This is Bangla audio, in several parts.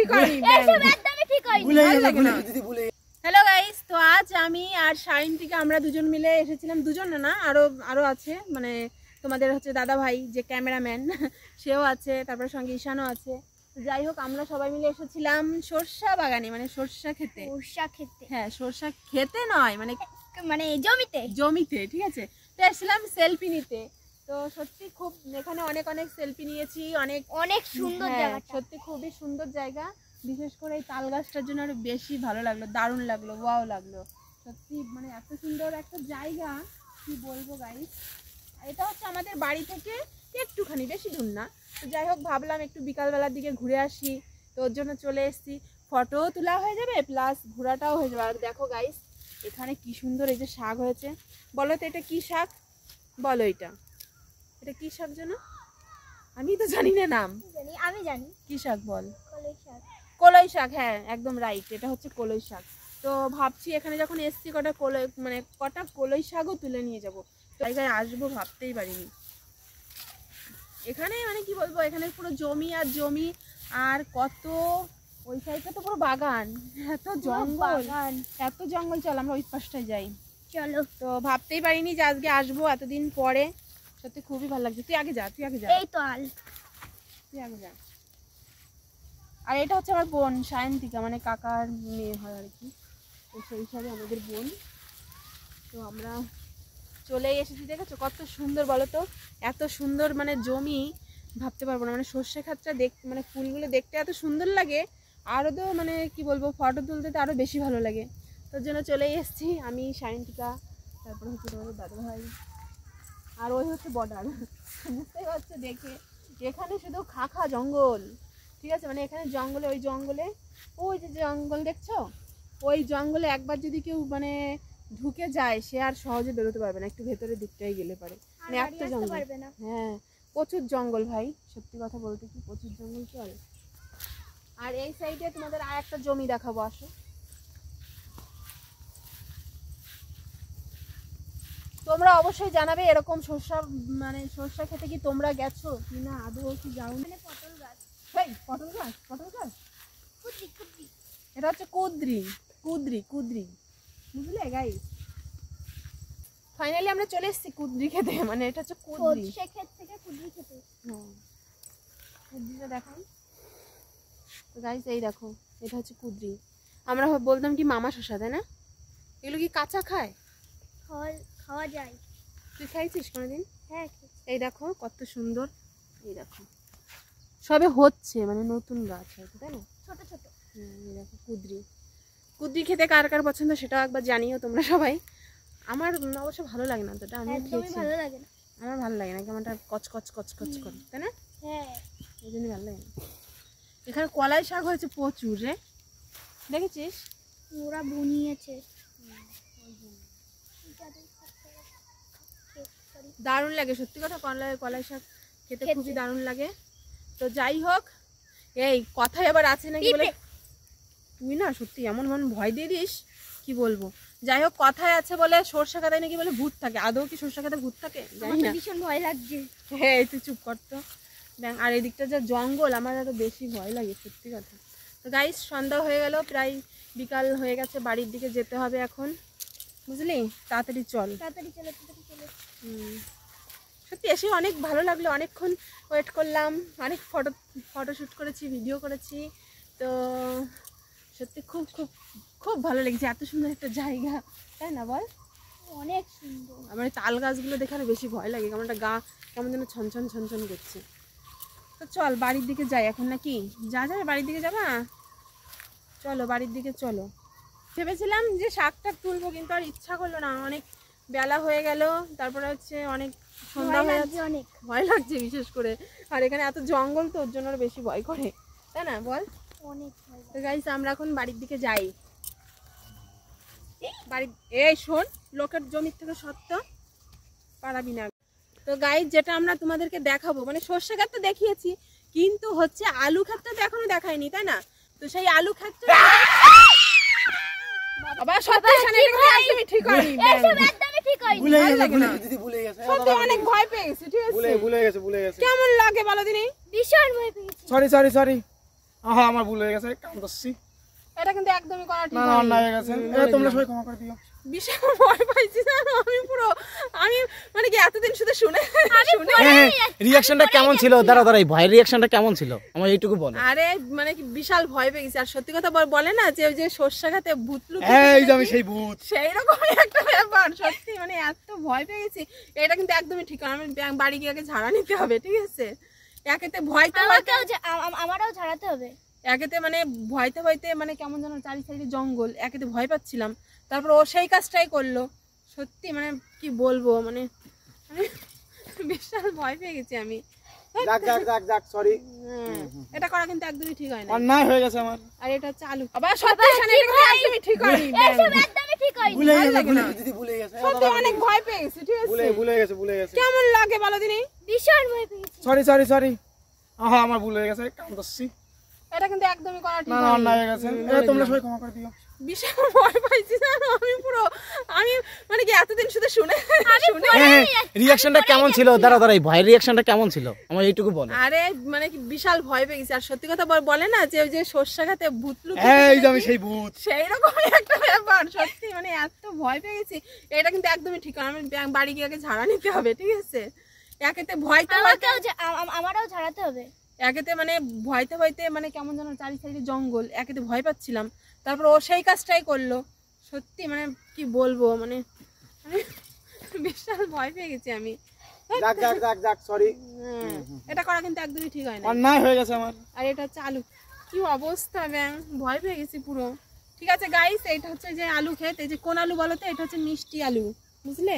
ঠিক হয়নি, এসব একদমই ঠিক হয়নি। ভুলে গেছে দিদি, ভুলে গেছে। হ্যালো গাইস, তো আজ আমি আর সায়ন্তিকা আমরা দুজন মিলে এসেছিলাম, দুজন না আরো আছে, মানে তোমাদের হচ্ছে দাদা ভাই যে ক্যামেরাম্যান সেও আছে, তারপরে সঙ্গে ঈশানও আছে। যাই হোক, আমরা সবাই মিলে এসেছিলাম সরষা বাগানে, মানে সরষা খেতে। হ্যাঁ, সরষা খেতে নয়, মানে জমিতে, ঠিক আছে। তো এসেছিলাম সেলফি নিতে। তো সত্যি খুব এখানে অনেক সেলফি নিয়েছি, অনেক সুন্দর জায়গা, সত্যি খুবই সুন্দর জায়গা। বিশেষ করে এই তাল গাছটার জন্য আরো বেশি ভালো লাগলো, দারুণ লাগলো, ওয়াও লাগলো সত্যি, মানে এত সুন্দর একটা জায়গা কি বলবো গাইস। এটা হচ্ছে আমাদের বাড়ি থেকে একটুখানি, বেশি দূর না। তো যাই হোক, ভাবলাম একটু বিকালবেলার দিকে ঘুরে আসি, তো ওর জন্য চলে এসেছি। ফটোও তোলা হয়ে যাবে, প্লাস ঘোরাটাও হয়ে যাবে। আর দেখো গাইস, এখানে কি সুন্দর এই যে শাক হয়েছে। বলো তো এটা কি শাক, বলো এটা কি শাক যেন, আমি তো জানি না নাম। আমি জানি কি শাক বল? কলই শাক, হ্যাঁ একদম রাইট, এটা হচ্ছে কলই শাক। তো ভাবছি এখানে যখন এসছি কটা কলই শাকও তুলে নিয়ে যাবো। জায়গায় আসবো ভাবতেই পারিনি। এখানে মানে কি বলবো, এখানে পুরো জমি আর জমি, আর কত ওই সাইডটা তো পুরো বাগান, এত জঙ্গল। চল আমরা ওই পাশটায় যাই, চলো। তো ভাবতেই পারিনি যে আজকে আসবো এতদিন পরে, সত্যি খুবই ভালো লাগছে। তুই আগে যা এই তো তুই আগে যা। আর এটা হচ্ছে আমার বোন সায়ন্তিকা, মানে কাকার মেয়ে হয় আর কি, তো সেই হিসাবে আমাদের বোন। তো আমরা চলে এসেছি, দেখেছো কত সুন্দর বলো তো, এত সুন্দর মানে জমি, ভাবতে পারবো না। মানে সর্ষে ক্ষেতটা মানে ফুলগুলো দেখতে এত সুন্দর লাগে, আরও তো মানে কি বলবো, ফটো তুলতে তো আরও বেশি ভালো লাগে। তোর জন্য চলেই এসেছি আমি, সায়ন্তিকা, তারপরে হচ্ছে তোমাদের দাদা ভাই, আর ওই হচ্ছে বর্ডার। বুঝতেই পারছো দেখে, এখানে শুধু খাখা জঙ্গল, ঠিক আছে। মানে এখানে জঙ্গলে, ওই যে জঙ্গল দেখছো, ওই জঙ্গলে একবার যদি কেউ মানে ঢুকে যায়, সে আর সহজে বেরোতে পারবে না, একটু ভেতরের দিকটাই গেলে পারে, মানে এত জঙ্গল। হ্যাঁ, প্রচুর জঙ্গল ভাই, সত্যি কথা বলতে কি প্রচুর জঙ্গল চলে। আর এই সাইডে তোমাদের আর একটা জমি দেখাবো, আসো। তোমরা অবশ্যই জানাবে এরকম সরষা খেতে কি তোমরা গেছো কি না, আদৌ কি যাও। মানে পটল গাছ, এটা হচ্ছে কুদ্রি, বুঝলে গাইস। ফাইনালি আমরা চলে এসেছি কুদ্রি খেতে, মানে এটা হচ্ছে কুদ্রি ক্ষেত থেকে কুদ্রি খেতে। কুদ্রিটা দেখাই তো গাইস, এই দেখো এটা হচ্ছে কুদ্রি। আমরা বলতাম কি মামা শসা, তাই না? এগুলো কি কাঁচা খাওয়া যায়? তুই খাইছিস কোনোদিন? হ্যাঁ। এই দেখো কত সুন্দর, এই দেখো সবে হচ্ছে, মানে নতুন গাছ হয়তো, তাই না? ছোট। এই দেখো কুদ্রি খেতে কার কার পছন্দ সেটাও একবার জানিও তোমরা সবাই। আমার অবশ্য ভালো লাগে না তোটা, আমি খেয়েছি, আমার ভালো লাগে না, কেমনটা কচকচ করে, তাই না? হ্যাঁ, এই জন্য ভালো লাগে না। এখানে কলাই শাক হয়েছে প্রচুর রে, দেখেছিস? ওরা বুনিয়েছে, দারুণ লাগে সত্যি কথা। কলাই শাক খেতে খুবই দারুণ লাগে। তো যাই হোক, এই কথায় আবার আছে নাকি বলে, তুই না সত্যি এমন ভয় দিয়ে দিস, কি বলবো। যাই হোক, কথায় আছে বলে সরষা খাতায় নাকি বলে ভূত থাকে, আদৌ কি সরষা খাতায় ভূত থাকে জানি না, ভীষণ ভয় লাগছে। হ্যাঁ, তুই চুপ কর তো। দেখ, আর এদিকটা যা জঙ্গল, আমার আরো বেশি ভয় লাগে সত্যি কথা। তো গাইস, সন্ধ্যা হয়ে গেল, প্রায় বিকাল হয়ে গেছে, বাড়ির দিকে যেতে হবে এখন, বুঝলি। তাড়াতাড়ি চল। সত্যি এসে অনেক ভালো লাগলো, অনেকক্ষণ ওয়েট করলাম, অনেক ফটোশ্যুট করেছি, ভিডিও করেছি। তো সত্যি খুব ভালো লেগেছে, এত সুন্দর একটা জায়গা, তাই না বল? অনেক সুন্দর। আমার তাল গাছগুলো দেখে আরো বেশি ভয় লাগে, কেমন একটা গা কেমন যেন ছনছন করছে। তো চল বাড়ির দিকে যাই এখন, নাকি যাবে বাড়ির দিকে যাবা? চলো বাড়ির দিকে চলো। ভেবেছিলাম যে শাকটা তুলবো, কিন্তু আর ইচ্ছা করলো না, অনেক বেলা হয়ে গেল, তারপরে হচ্ছে অনেক সন্ধ্যা হয়ে যাচ্ছে, অনেক ভয় লাগছে বিশেষ করে। আর এখানে এত জঙ্গল, তো ওর জন্য আরো বেশি ভয় করে, তাই না বল? অনেক ভয়। তো গাইস, আমরা এখন বাড়ির দিকে যাই। এই শোন, লোকের জমির থেকে সত্য পারাবি না। তো গাইস, যেটা আমরা তোমাদেরকে দেখাবো, মানে সর্ষে ক্ষেতটা দেখিয়েছি, কিন্তু হচ্ছে আলু ক্ষেতটা তো এখনো দেখাইনি, তাই না? তো সেই আলু ক্ষেতটা আবার সত্যি একদমই ঠিক হয়নি, ভুলে গেছে, সত্যি অনেক ভয় পেয়ে গেছি, ঠিক আছে? ভুলে গেছে। কেমন লাগে বলো দিনি? ভীষণ ভয় পেয়েছি। সরি হ্যাঁ আমার ভুল হয়ে গেছে, কাঁদছি। এটা কিন্তু একদমই করা ঠিক না হয়নি। অন্যায় হয়ে গেছে, তোমরা সবাই ক্ষমা করে দিও। বিশাল ভয় পাইছি জানো আমি মানে কি এতদিন শুধু শুনে রিঅ্যাকশনটা কেমন ছিল? দাঁড়া এই ভয়ের রিঅ্যাকশনটা কেমন ছিল আমার এইটুকু বলো। আরে মানে কি বিশাল ভয় পেয়ে গেছি। আর সত্যি কথা বলে না যে ওই যে সর্ষা খাতে ভূত এই যে আমি সেই ভূত, সেই রকমই একটা ব্যাপার। সত্যি মানে এত ভয় পেয়ে গেছি। এটা কিন্তু একদমই ঠিক না। আমি বাড়ি গিয়ে আগে ঝাড়া নিতে হবে, ঠিক আছে? একেতে ভয়তে আমারও ঝাড়াতে হবে। একেতে মানে ভয়তে মানে কেমন যেন চারি সাইডে জঙ্গল, একেতে ভয় পাচ্ছিলাম। তারপর ও সেই কাজটাই করলো। সত্যি মানে কি বলবো, মানে বিশাল ভয় পেয়ে গেছি আমি। যাক সরি। এটা করা কিন্তু একদমই ঠিক হয় না, অন্যায় হয়ে গেছে আমার। আর এটা চালু আবার সত্যি এটা কিন্তু একদমই ঠিক হয়নি। একদমই ঠিক হয়নি। ভুলে গেছে দিদি, ভুলে গেছে। সত্যি অনেক ভয় পেয়ে গেছি, ঠিক আছে? ভুলে গেছে। কেমন লাগে বলো দিনি? ভীষণ ভয় পেয়েছি। সরি। হ্যাঁ আমার ভুল হয়ে গেছে, কাঁদছি। এটা কিন্তু একদমই করা ঠিক না হয়নি। অন্যায় হয়ে গেছে, তোমরা সবাই ক্ষমা করে দিও। বিশাল ভয় পাইছি জানো আমি মানে কি এতদিন শুধু শুনে রিঅ্যাকশনটা কেমন ছিল? দাঁড়া এই ভয়ের রিঅ্যাকশনটা কেমন ছিল আমার এইটুকু বলো। আরে মানে কি বিশাল ভয় পেয়ে গেছি। আর সত্যি কথা বলে না যে ওই যে সর্ষা খাতে ভূত এই যে আমি সেই ভূত, সেই রকমই একটা ব্যাপার। সত্যি মানে এত ভয় পেয়ে গেছি। এটা কিন্তু একদমই ঠিক না। আমি বাড়ি গিয়ে আগে ঝাড়া নিতে হবে, ঠিক আছে? একেতে আমারও ঝাড়াতে হবে। একেতে মানে ভয়তে মানে কেমন যেন চারি সাইডে জঙ্গল, একেতে ভয় পাচ্ছিলাম। তারপর ও সেই কাজটাই করলো। সত্যি মানে কি বলবো, মানে বিশাল ভয় পেয়ে গেছি আমি। যাক সরি। এটা করা কিন্তু একদমই ঠিক হয় না, অন্যায় হয়ে গেছে আমার। আর এটা চালু কি অবস্থা ব্যাং, ভয় পেয়ে গেছি পুরো। ঠিক আছে গাইস, এটা হচ্ছে যে আলু ক্ষেত। এই যে কোন আলু বলো তো? এটা হচ্ছে মিষ্টি আলু, বুঝলে?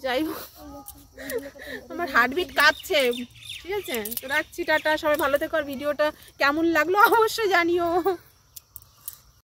যাই হোক, আমার হার্টবিট কাঁপছে, ঠিক আছে? তো রাখছি, টাটা। সবাই ভালো থেকো। আর ভিডিওটা কেমন লাগলো অবশ্যই জানিও।